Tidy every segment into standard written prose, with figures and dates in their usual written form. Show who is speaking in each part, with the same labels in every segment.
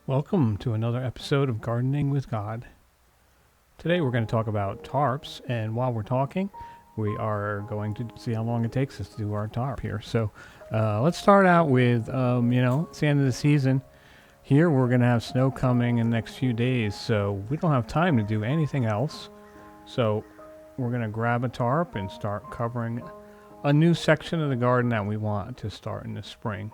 Speaker 1: Welcome to another episode of Gardening with God. Today we're going to talk about tarps, and while we're talking, we are going to see how long it takes us to do our tarp here. So let's start out with, it's the end of the season. Here we're going to have snow coming in the next few days, so we don't have time to do anything else. So we're going to grab a tarp and start covering a new section of the garden that we want to start in the spring.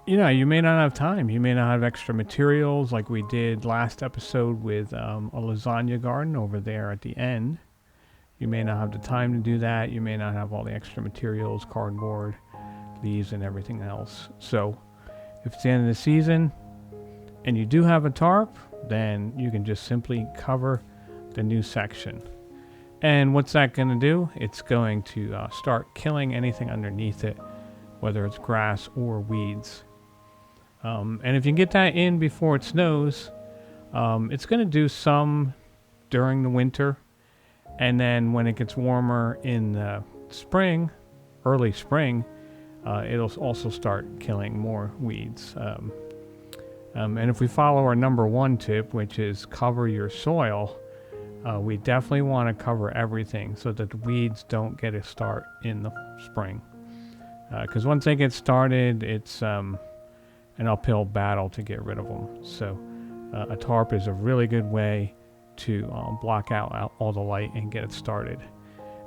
Speaker 1: You may not have time. You may not have extra materials like we did last episode with a lasagna garden over there at the end. You may not have the time to do that. You may not have all the extra materials, cardboard, leaves, and everything else. So if it's the end of the season and you do have a tarp, then you can just simply cover the new section. And what's that going to do? It's going to start killing anything underneath it, whether it's grass or weeds. And if you can get that in before it snows, it's going to do some during the winter. And then when it gets warmer in the spring, early spring, it'll also start killing more weeds. And if we follow our number one tip, which is cover your soil, we definitely want to cover everything so that the weeds don't get a start in the spring. Because once they get started, it's an uphill battle to get rid of them. So a tarp is a really good way to block out all the light and get it started.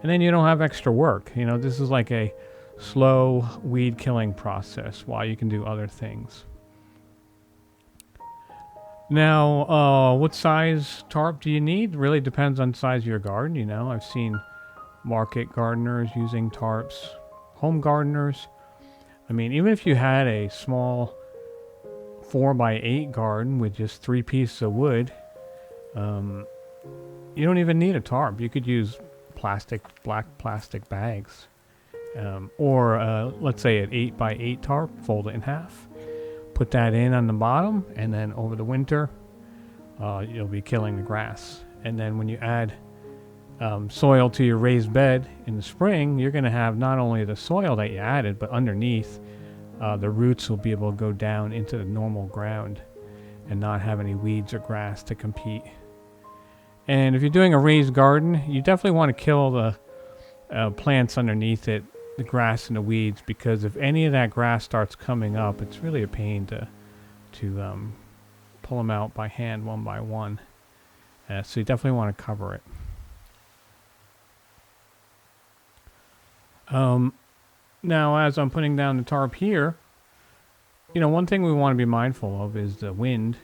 Speaker 1: And then you don't have extra work. This is like a slow weed killing process while you can do other things. Now, what size tarp do you need? Really depends on the size of your garden. I've seen market gardeners using tarps, home gardeners. Even if you had a small 4x8 garden with just 3 pieces of wood, you don't even need a tarp. You could use black plastic bags. Or let's say an 8x8 tarp, fold it in half. Put that in on the bottom, and then over the winter, you'll be killing the grass. And then when you add soil to your raised bed in the spring, you're going to have not only the soil that you added, but underneath, the roots will be able to go down into the normal ground and not have any weeds or grass to compete. And if you're doing a raised garden, you definitely want to kill the plants underneath it, the grass and the weeds, because if any of that grass starts coming up, it's really a pain to pull them out by hand one by one. So you definitely want to cover it. Now, as I'm putting down the tarp here, one thing we want to be mindful of is the wind.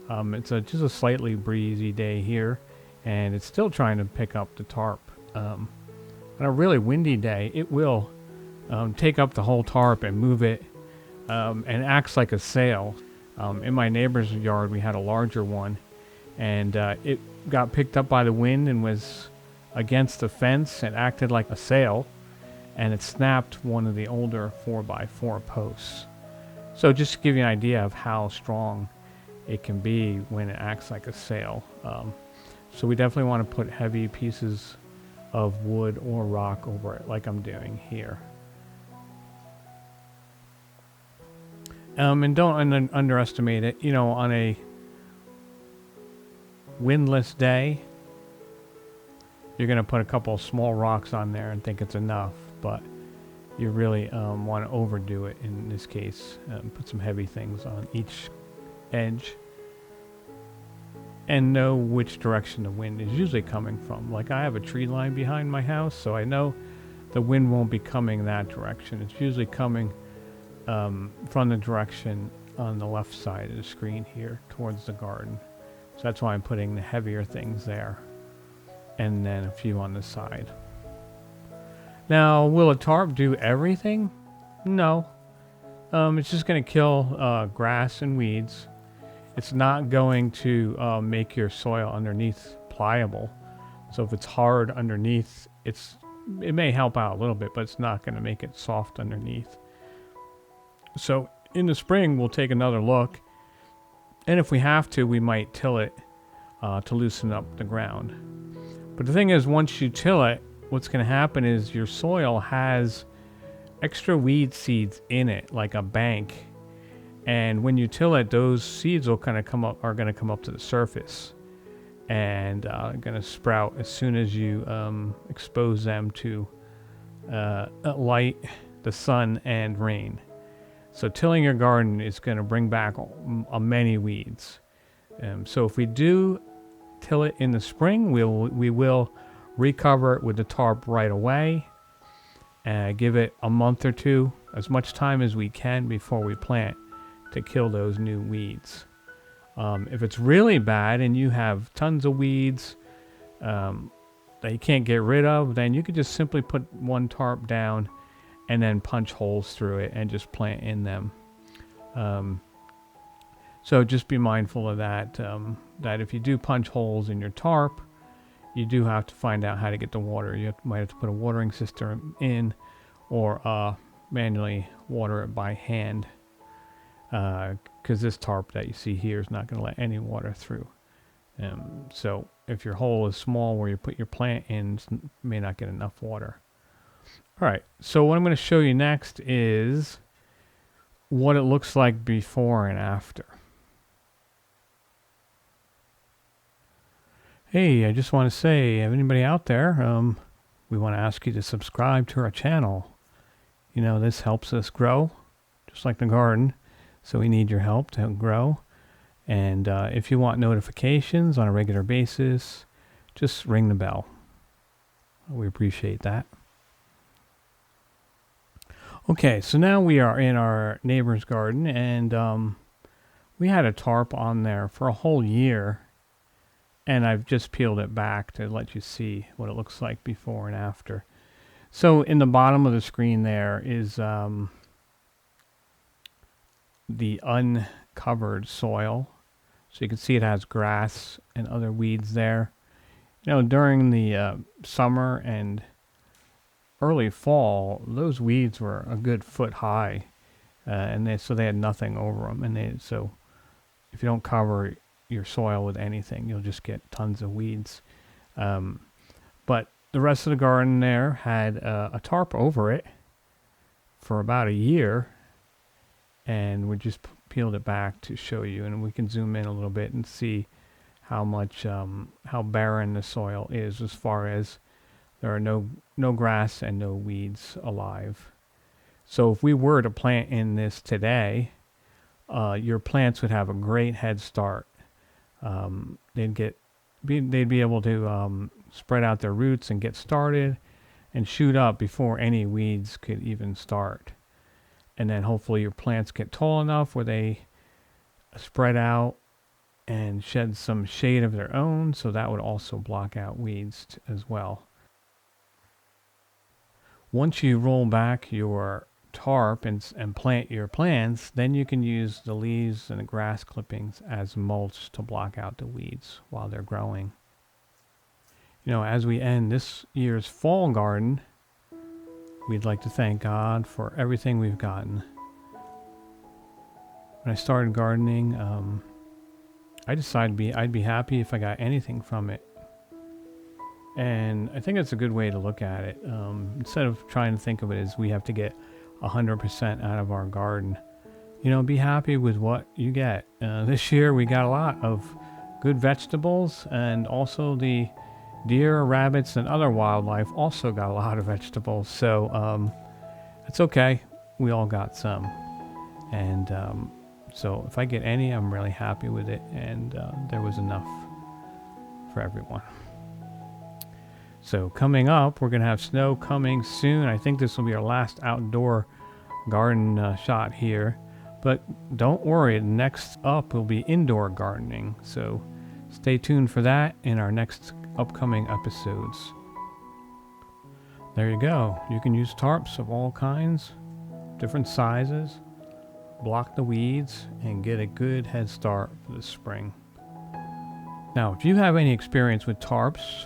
Speaker 1: It's just a slightly breezy day here, and it's still trying to pick up the tarp. On a really windy day, it will take up the whole tarp and move it, and acts like a sail. In my neighbor's yard, we had a larger one, and it got picked up by the wind and was against the fence and acted like a sail. And it snapped one of the older 4x4 posts. So just to give you an idea of how strong it can be when it acts like a sail. So we definitely want to put heavy pieces of wood or rock over it, like I'm doing here. And don't underestimate it. On a windless day, you're going to put a couple of small rocks on there and think it's enough. But you really want to overdo it in this case. Put some heavy things on each edge and know which direction the wind is usually coming from. Like I have a tree line behind my house, so I know the wind won't be coming that direction. It's usually coming from the direction on the left side of the screen here towards the garden. So that's why I'm putting the heavier things there and then a few on the side. Now, will a tarp do everything? No. It's just going to kill grass and weeds. It's not going to make your soil underneath pliable. So if it's hard underneath, it may help out a little bit, but it's not going to make it soft underneath. So in the spring, we'll take another look. And if we have to, we might till it to loosen up the ground. But the thing is, once you till it, what's going to happen is your soil has extra weed seeds in it, like a bank. And when you till it, those seeds will kind of are going to come up to the surface and going to sprout as soon as you expose them to light, the sun, and rain. So tilling your garden is going to bring back many weeds. So if we do till it in the spring, we will recover it with the tarp right away. Give it a month or two, as much time as we can before we plant, to kill those new weeds. If it's really bad and you have tons of weeds that you can't get rid of, then you could just simply put one tarp down and then punch holes through it and just plant in them. So just be mindful of that, that if you do punch holes in your tarp, you do have to find out how to get the water. You might have to put a watering system in, or manually water it by hand, because this tarp that you see here is not going to let any water through. So if your hole is small where you put your plant in, you may not get enough water. All right, so what I'm going to show you next is what it looks like before and after. Hey, I just want to say, if anybody out there, we want to ask you to subscribe to our channel. You know, this helps us grow, just like the garden. So we need your help to grow. And if you want notifications on a regular basis, just ring the bell. We appreciate that. Okay, so now we are in our neighbor's garden, and we had a tarp on there for a whole year. And I've just peeled it back to let you see what it looks like before and after. So in the bottom of the screen there is the uncovered soil. So you can see it has grass and other weeds there. You know, during the summer and early fall, those weeds were a good foot high. So they had nothing over them. And so if you don't cover your soil with anything, you'll just get tons of weeds. But the rest of the garden there had a tarp over it for about a year, and we just peeled it back to show you, and we can zoom in a little bit and see how much how barren the soil is, as far as there are no grass and no weeds alive. So if we were to plant in this today, your plants would have a great head start. They'd be able to spread out their roots and get started and shoot up before any weeds could even start. And then hopefully your plants get tall enough where they spread out and shed some shade of their own, so that would also block out weeds as well. Once you roll back your tarp and plant your plants, then you can use the leaves and the grass clippings as mulch to block out the weeds while they're growing. You know, as we end this year's fall garden, we'd like to thank God for everything we've gotten. When I started gardening, I decided I'd be happy if I got anything from it. And I think that's a good way to look at it. Instead of trying to think of it as we have to get 100% out of our garden, you know, be happy with what you get. This year we got a lot of good vegetables, and also the deer, rabbits, and other wildlife also got a lot of vegetables. So it's okay. We all got some. And so if I get any, I'm really happy with it. And there was enough for everyone. So coming up, we're going to have snow coming soon. I think this will be our last outdoor garden shot here. But don't worry, next up will be indoor gardening. So stay tuned for that in our next upcoming episodes. There you go. You can use tarps of all kinds, different sizes, block the weeds, and get a good head start for the spring. Now, if you have any experience with tarps,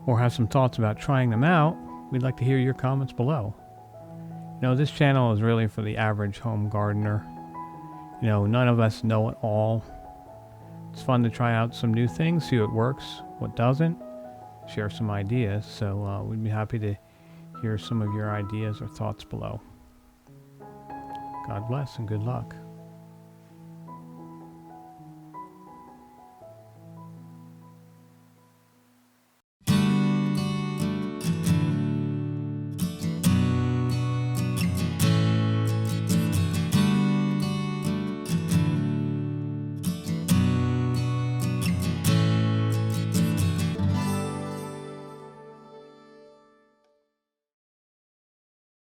Speaker 1: or have some thoughts about trying them out, we'd like to hear your comments below. You know, this channel is really for the average home gardener. You know, none of us know it all. It's fun to try out some new things, see what works, what doesn't, share some ideas. So we'd be happy to hear some of your ideas or thoughts below. God bless and good luck.